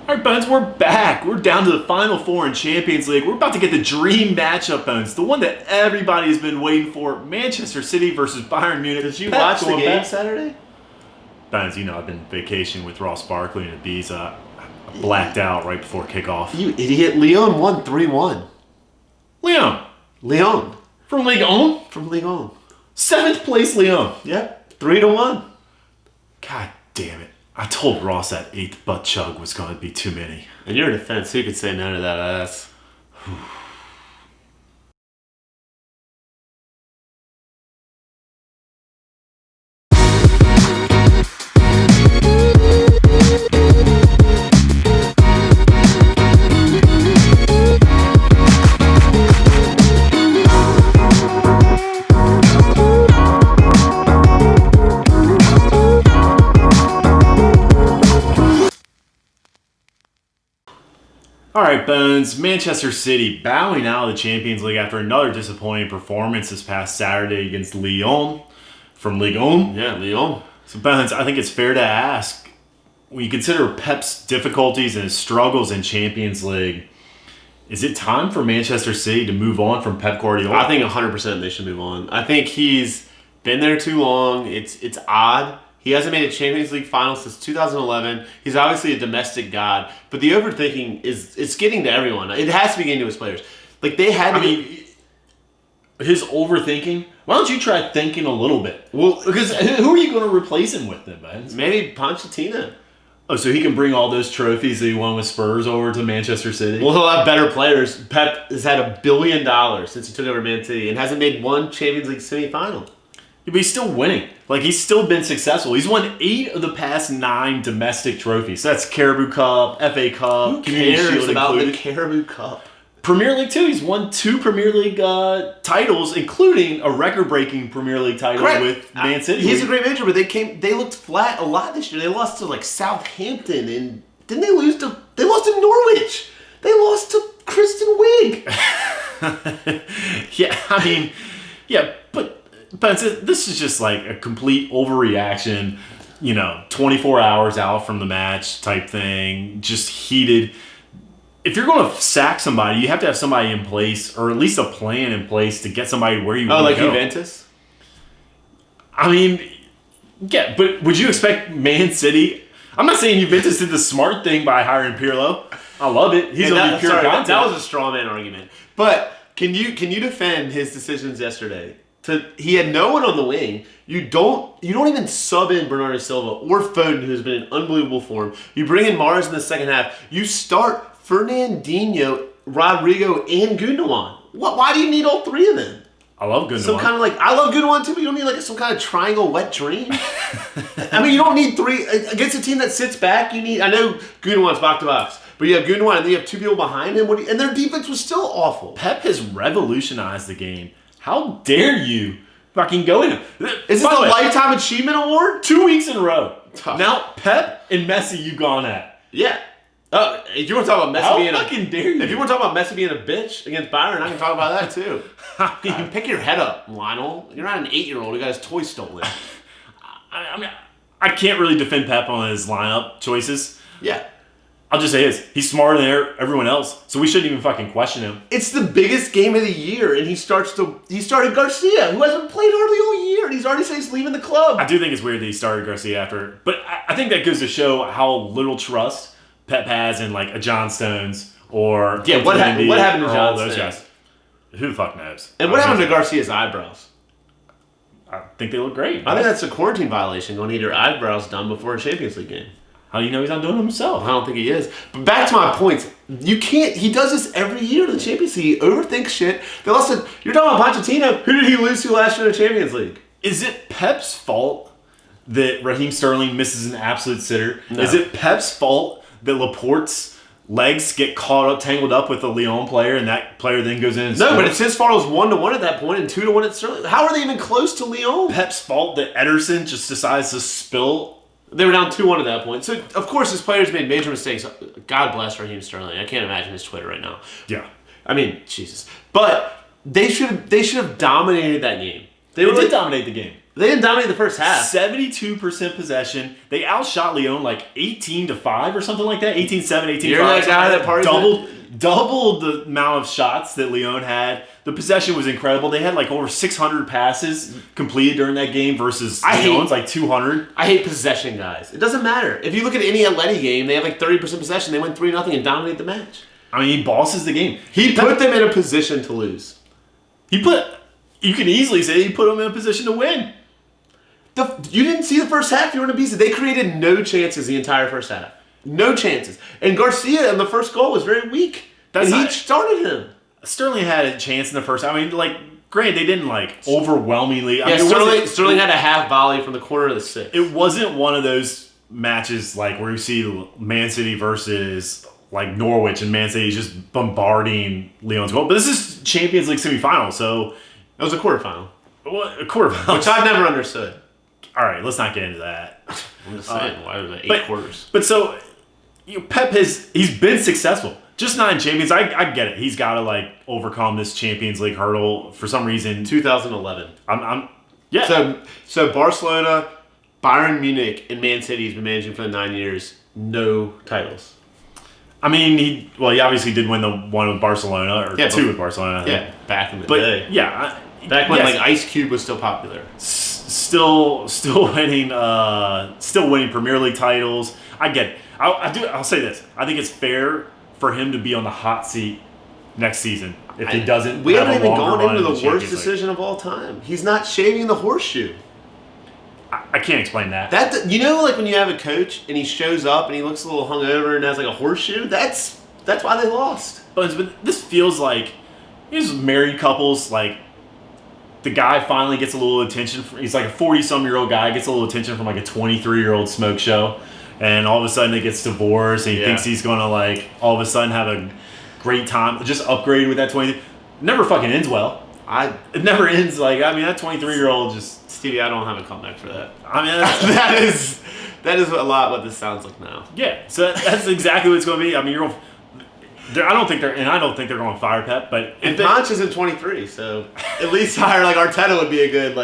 All right, Bones, we're back. We're down to the Final Four in Champions League. We're about to get the dream matchup, Bones. The one that everybody's been waiting for. Manchester City versus Bayern Munich. Did you watch the game Saturday? Bones, you know I've been vacationing with Ross Barkley and Ibiza. I blacked out right before kickoff. You idiot. Lyon won 3-1. Lyon. From Ligue 1? From Ligue 1. 7th place Lyon. Yeah. 3-1. God damn it. I told Ross that 8th butt chug was going to be too many. In your defense, who could say no to that ass? All right, Bones. Manchester City bowing out of the Champions League after another disappointing performance this past Saturday against Lyon from Ligue 1. Yeah, Lyon. So, Bones, I think it's fair to ask, when you consider Pep's difficulties and his struggles in Champions League, is it time for Manchester City to move on from Pep Guardiola? I think 100% they should move on. I think he's been there too long. It's odd. He hasn't made a Champions League final since 2011. He's obviously a domestic god, but the overthinking it's getting to everyone. It has to be getting to his players. Like they had. I mean, his overthinking. Why don't you try thinking a little bit? Well, because who are you going to replace him with then, man? Maybe Pochettino. Oh, so he can bring all those trophies that he won with Spurs over to Manchester City? Well, he'll have better players. Pep has had $1 billion since he took over Man City and hasn't made one Champions League semifinal. But he's still winning. Like, he's still been successful. He's won 8 of the past 9 domestic trophies. So that's Carabao Cup, FA Cup, Who Community cares Shield about included. the Carabao Cup? Premier League, too. He's won 2 Premier League titles, including a record-breaking Premier League title with Man City. He's a great manager, but they looked flat a lot this year. They lost to, like, Southampton, and didn't they lose to... They lost to Norwich. They lost to Kristen Wiig. Yeah, I mean... Yeah, but this is just like a complete overreaction, 24 hours out from the match type thing, just heated. If you're going to sack somebody, you have to have somebody in place, or at least a plan in place to get somebody where you want to go. Oh, like Juventus? I mean, yeah, but would you expect Man City? I'm not saying Juventus did the smart thing by hiring Pirlo. I love it. He's only pure content. That was a straw man argument. But can you defend his decisions yesterday? He had no one on the wing. You don't even sub in Bernardo Silva or Foden, who's been in unbelievable form. You bring in Mars in the second half. You start Fernandinho, Rodrigo, and Gundogan. Why do you need all 3 of them? I love Gundogan. Some kind of I love Gundogan too, but you don't need some kind of triangle wet dream. I mean, you don't need 3 against a team that sits back. You need. I know Gundogan's box to box, but you have Gundogan and you have 2 people behind him. And their defense was still awful. Pep has revolutionized the game. How dare you fucking go in? Is this a Lifetime Achievement Award? 2 weeks in a row. Tough. Now, Pep and Messi, you've gone at. Yeah. If you want to talk about Messi being fucking dare you? If you want to talk about Messi being a bitch against Bayern, I can talk about that too. You can pick your head up, Lionel. You're not an 8-year-old who got his toy stolen. I mean, I can't really defend Pep on his lineup choices. Yeah. I'll just say this. He's smarter than everyone else, so we shouldn't even fucking question him. It's the biggest game of the year, and he started Garcia, who hasn't played hardly all year, and he's already said he's leaving the club. I do think it's weird that he started Garcia after, but I think that goes to show how little trust Pep has in like a John Stones or what happened to John those Stones? guys. Who the fuck knows? And what happened to Garcia's eyebrows? I think they look great. I think that's a quarantine violation, going to get your eyebrows done before a Champions League game. How do you know he's not doing it himself? I don't think he is. But back to my points. You can't. He does this every year in the Champions League. He overthinks shit. They lost to. You're talking about Pochettino. Who did he lose to last year in the Champions League? Is it Pep's fault that Raheem Sterling misses an absolute sitter? No. Is it Pep's fault that Laporte's legs get tangled up with a Lyon player, and that player then goes in and scores? No, but it's his fault. It was 1-1 at that point and 2-1 at Sterling. How are they even close to Lyon? Pep's fault that Ederson just decides to spill. They were down 2-1 at that point. So, of course, his players made major mistakes. God bless Raheem Sterling. I can't imagine his Twitter right now. Yeah. I mean, Jesus. But they should have dominated that game. They did dominate the game. They didn't dominate the first half. 72% possession. They outshot Lyon like 18-5 or something like that. 18-7, 18-5. You're that guy that parties doubled the amount of shots that Lyon had. The possession was incredible. They had like over 600 passes completed during that game versus Lyon's like 200. I hate possession guys. It doesn't matter. If you look at any Atleti game, they have like 30% possession. They win 3-0 and dominate the match. I mean, he bosses the game. He put them in a position to lose. You can easily say he put them in a position to win. You didn't see the first half. You were in a beast. They created no chances the entire first half. No chances. And Garcia in the first goal was very weak. He started him. Sterling had a chance in the first. I mean, like, granted, they didn't like overwhelmingly. Sterling had a half volley from the corner of the six. It wasn't one of those matches like where you see Man City versus like Norwich and Man City is just bombarding Lyon's goal. But this is Champions League semifinal, so it was a quarterfinal. A quarterfinal, which I've never understood. All right, let's not get into that. I'm just saying, why was it 8 quarters? But so, Pep he's been successful. Just not in Champions. I get it. He's got to like overcome this Champions League hurdle for some reason. 2011. Yeah. So Barcelona, Bayern Munich, and Man City has been managing for the 9 years. No titles. I mean, he obviously did win the one with Barcelona two with Barcelona. Yeah, back in the day. Yeah. Back when like Ice Cube was still popular. Still winning Premier League titles. I get it. I'll say this. I think it's fair for him to be on the hot seat next season if he doesn't. We haven't even gone into the worst decision of all time. He's not shaving the horseshoe. I can't explain that. Like when you have a coach and he shows up and he looks a little hungover and has like a horseshoe. That's why they lost. But this feels like these married couples like. The guy finally gets a little attention. He's like a 40-some-year-old guy, gets a little attention from like a 23-year-old smoke show. And all of a sudden he gets divorced and he thinks he's going to like all of a sudden have a great time. Just upgrade with that 20. Never fucking ends well. It never ends like, I mean, that 23-year-old just... Stevie, I don't have a comeback for that. I mean, that is a lot what this sounds like now. Yeah, so that's exactly what it's going to be. I mean, I don't think they're going to fire Pep, but Ponch isn't 23, so at least hire like Arteta would be a good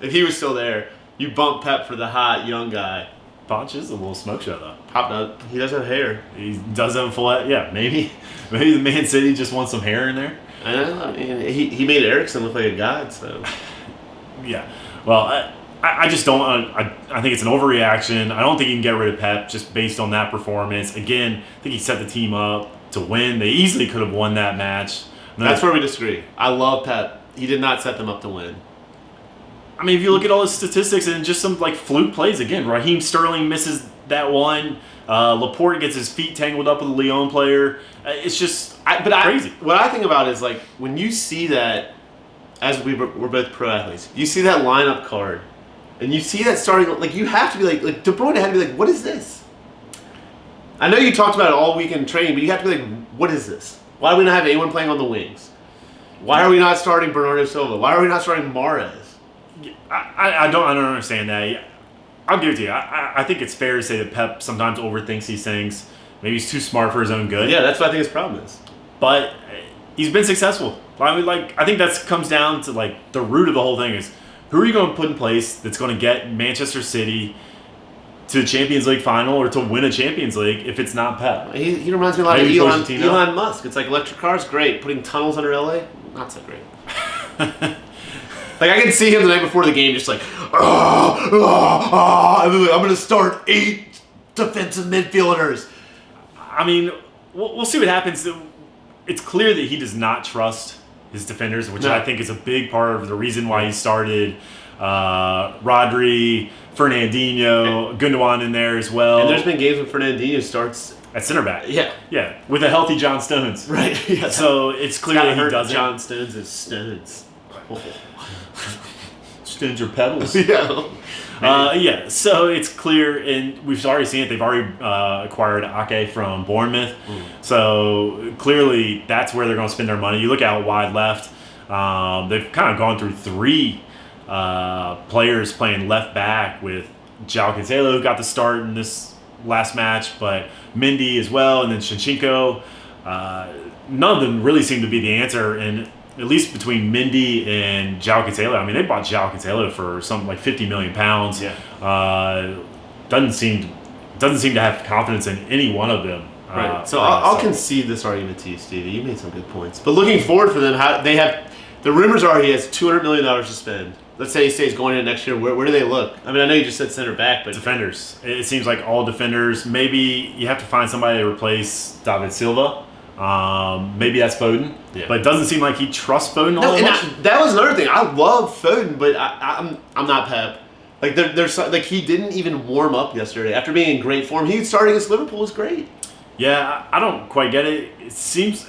if he was still there, you bump Pep for the hot young guy. Ponch is a little smoke show though. Popped up. He doesn't have hair. He doesn't have full. Yeah, maybe the Man City just wants some hair in there. I mean, he made Eriksson look like a god. So yeah, well, I just don't. I think it's an overreaction. I don't think you can get rid of Pep just based on that performance. Again, I think he set the team up to win. They easily could have won that match. That's where we disagree. I love Pep. He did not set them up to win. I mean, if you look at all his statistics and just some like fluke plays, again, Raheem Sterling misses that one. Laporte gets his feet tangled up with a Lyon player. It's just crazy. What I think about is like when you see that, as we're both pro athletes, you see that lineup card, and you see that starting, like you have to be like De Bruyne had to be like, what is this? I know you talked about it all week in training, but you have to be like, what is this? Why do we not have anyone playing on the wings? Why are we not starting Bernardo Silva? Why are we not starting Mahrez? I don't understand that. I'll give it to you. I think it's fair to say that Pep sometimes overthinks these things. Maybe he's too smart for his own good. Yeah, that's what I think his problem is. But he's been successful. I mean, I think that comes down to like the root of the whole thing is who are you going to put in place that's going to get Manchester City to the Champions League final or to win a Champions League if it's not Pep? He reminds me a lot of Elon Musk. It's like electric cars, great. Putting tunnels under LA, not so great. Like I can see him the night before the game just like, I'm going to start 8 defensive midfielders. I mean, we'll see what happens. It's clear that he does not trust his defenders, which I think is a big part of the reason why he started Rodri, Fernandinho, Gundogan in there as well. And there's been games when Fernandinho starts at center back. Yeah, with a healthy John Stones. Right. Yeah. So it's clear that he doesn't. John Stones is Stones. Stones are pebbles. Yeah. So it's clear, and we've already seen it. They've already acquired Ake from Bournemouth. So clearly, that's where they're going to spend their money. You look out wide left. They've kind of gone through 3 players playing left back with João Cancelo, who got the start in this last match, but Mendy as well, and then Shinchenko. None of them really seem to be the answer, and at least between Mendy and João Cancelo. I mean, they bought João Cancelo for something like 50 million pounds. Yeah. Doesn't seem to have confidence in any one of them. Right. So I'll concede this argument to you, Stevie. You made some good points. But looking forward for them, the rumors are he has $200 million to spend. Let's say he stays going into next year. Where do they look? I mean, I know you just said center back, but defenders. It seems like all defenders. Maybe you have to find somebody to replace David Silva. Maybe that's Foden. Yeah. But it doesn't seem like he trusts Foden all that much. That was another thing. I love Foden, but I'm not Pep. Like there's like he didn't even warm up yesterday after being in great form. He starting against Liverpool was great. Yeah, I don't quite get it. It seems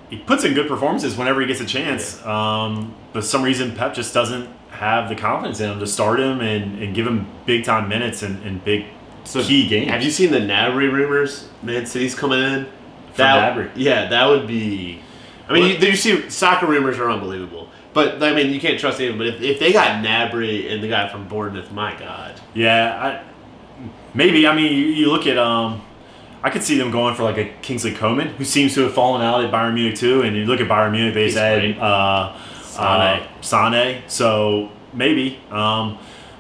he puts in good performances whenever he gets a chance. Yeah. But for some reason, Pep just doesn't have the confidence in him to start him and give him big time minutes and big key games. Have you seen the Gnabry rumors? Man City's coming in. Gnabry. Yeah, that would be. I mean, you see, soccer rumors are unbelievable. But I mean, you can't trust anyone. But if they got Gnabry and the guy from Bournemouth, my God. Yeah, maybe. I mean, you look at I could see them going for like a Kingsley Coman, who seems to have fallen out at Bayern Munich too. And you look at Bayern Munich, they said Sané. So maybe. But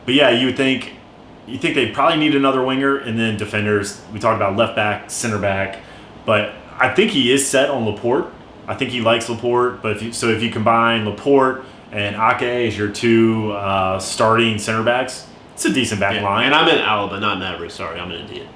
yeah, you think they probably need another winger, and then defenders. We talked about left back, center back, but I think he is set on Laporte. I think he likes Laporte, but if you combine Laporte and Ake as your two starting center backs, it's a decent back line. And I'm in Alaba, not Gnabry. Sorry, I'm an idiot.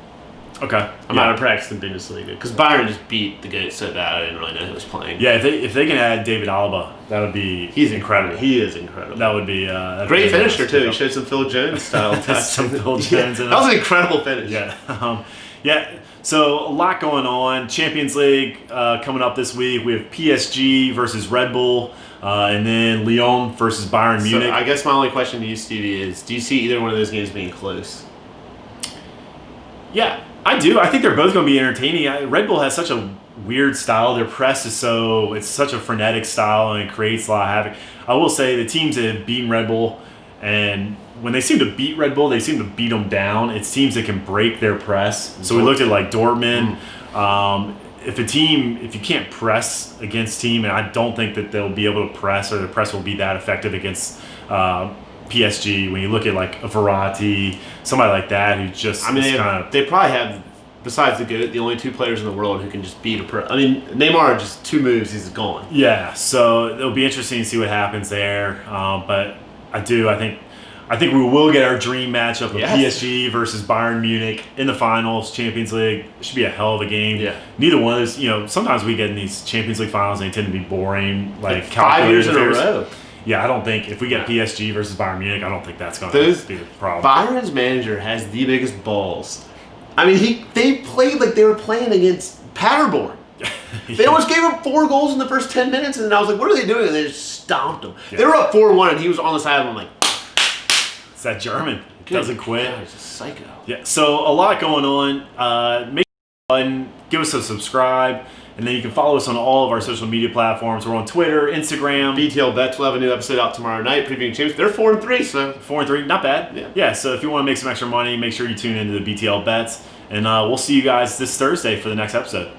Okay. I'm out of practice in Bundesliga because Bayern just beat the guy so bad I didn't really know who was playing. Yeah, if they can add David Alaba, that would be incredible. He is incredible. That would be great finisher too. He showed some Phil Jones style. Some Phil Jones. That was an incredible finish. Yeah. Yeah. So a lot going on. Champions League coming up this week. We have PSG versus Red Bull, and then Lyon versus Bayern Munich. I guess my only question to you, Stevie, is: do you see either one of those games being close? Yeah, I do. I think they're both going to be entertaining. Red Bull has such a weird style. Their press is it's such a frenetic style, and it creates a lot of havoc. I will say the teams that have beaten Red Bull, and when they seem to beat Red Bull, they seem to beat them down. It's teams that can break their press. So we looked at like Dortmund. If you can't press against team, and I don't think that they'll be able to press, or the press will be that effective against PSG. When you look at like a Verratti, somebody like that who just they probably have, besides the GOAT, the only two players in the world who can just beat a press. I mean, Neymar, just 2 moves, he's gone. Yeah, so it'll be interesting to see what happens there. But I think we will get our dream matchup of PSG versus Bayern Munich in the finals, Champions League. It should be a hell of a game. Yeah. Neither one of those, sometimes we get in these Champions League finals and they tend to be boring, like 5 years in a row. Yeah, I don't think if we get PSG versus Bayern Munich, I don't think that's going to be the problem. Bayern's manager has the biggest balls. I mean, they played like they were playing against Paderborn. They almost gave up 4 goals in the first 10 minutes, and I was like, what are they doing? And they just stomped them. Yeah. They were up 4-1, and he was on the side of them like, it's that German. Doesn't quit. God, he's a psycho. Yeah, so a lot going on. Make sure you give us a subscribe, and then you can follow us on all of our social media platforms. We're on Twitter, Instagram. BTL Bets will have a new episode out tomorrow night, previewing champions. They're 4-3, so 4-3, not bad. Yeah. So if you want to make some extra money, make sure you tune into the BTL Bets, and we'll see you guys this Thursday for the next episode.